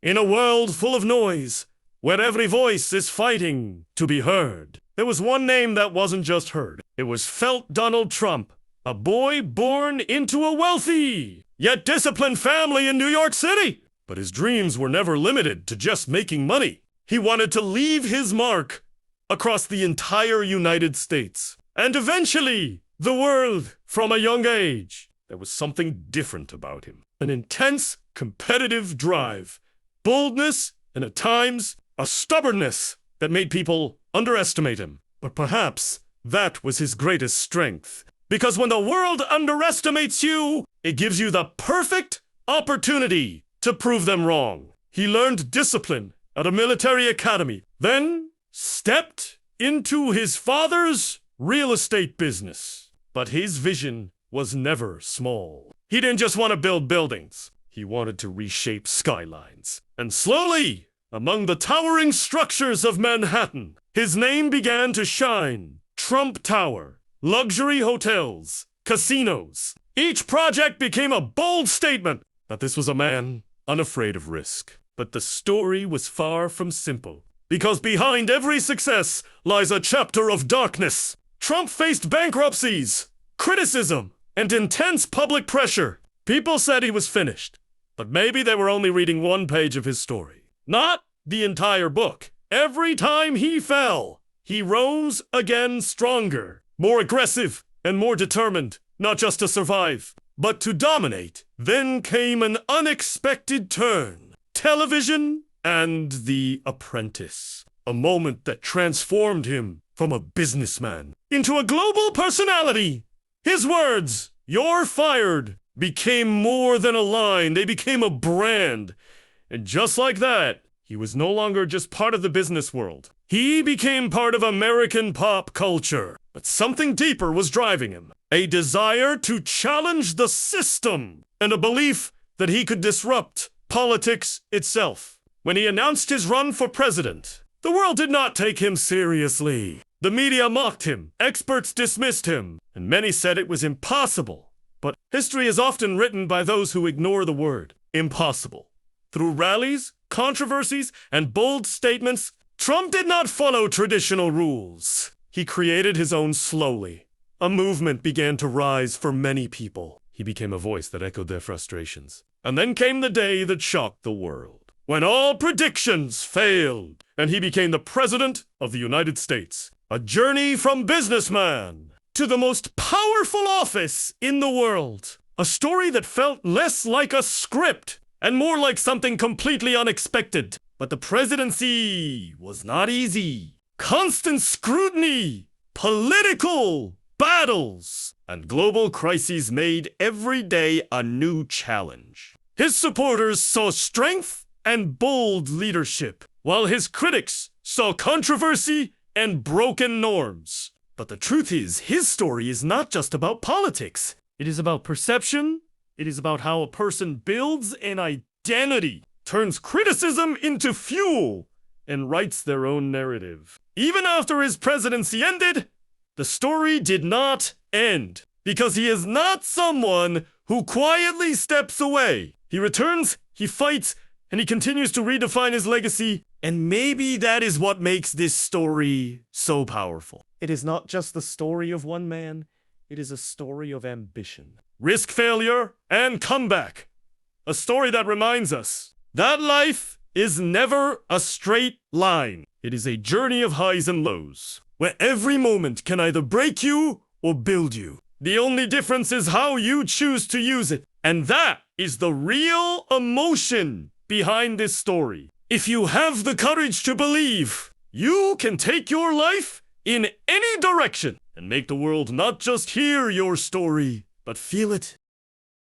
In a world full of noise, where every voice is fighting to be heard, there was one name that wasn't just heard. It was felt Donald Trump, a boy born into a wealthy, yet disciplined family in New York City. But his dreams were never limited to just making money. He wanted to leave his mark across the entire United States, and eventually the world from a young age. There was something different about him. An intense, competitive drive, boldness, and at times, a stubbornness that made people underestimate him. But perhaps that was his greatest strength. Because when the world underestimates you, it gives you the perfect opportunity to prove them wrong. He learned discipline at a military academy, then stepped into his father's real estate business. But his vision was never small. He didn't just want to build buildings. He wanted to reshape skylines. And slowly, among the towering structures of Manhattan, his name began to shine. Trump Tower, luxury hotels, casinos. Each project became a bold statement that this was a man unafraid of risk. But the story was far from simple, because behind every success lies a chapter of darkness. Trump faced bankruptcies, criticism, and intense public pressure. People said he was finished, but maybe they were only reading one page of his story, not the entire book. Every time he fell, he rose again stronger, more aggressive, and more determined, not just to survive, but to dominate. Then came an unexpected turn. Television and The Apprentice. A moment that transformed him from a businessman into a global personality. His words, "You're fired," became more than a line. They became a brand. And just like that, he was no longer just part of the business world. He became part of American pop culture. But something deeper was driving him. A desire to challenge the system and a belief that he could disrupt politics itself. When he announced his run for president, the world did not take him seriously. The media mocked him, experts dismissed him, and many said it was impossible. But history is often written by those who ignore the word impossible. Through rallies, controversies, and bold statements, Trump did not follow traditional rules. He created his own slowly. A movement began to rise for many people. He became a voice that echoed their frustrations. And then came the day that shocked the world, when all predictions failed, and he became the President of the United States. A journey from businessman to the most powerful office in the world. A story that felt less like a script and more like something completely unexpected. But the presidency was not easy. Constant scrutiny, political battles, and global crises made every day a new challenge. His supporters saw strength and bold leadership, while his critics saw controversy and broken norms. But the truth is, his story is not just about politics. It is about perception. It is about how a person builds an identity, turns criticism into fuel, and writes their own narrative. Even after his presidency ended, the story did not end, because he is not someone who quietly steps away. He returns, he fights, and he continues to redefine his legacy. And maybe that is what makes this story so powerful. It is not just the story of one man, it is a story of ambition, risk, failure, and comeback. A story that reminds us that life is never a straight line. It is a journey of highs and lows, where every moment can either break you or build you. The only difference is how you choose to use it. And that is the real emotion behind this story. If you have the courage to believe, you can take your life in any direction and make the world not just hear your story, but feel it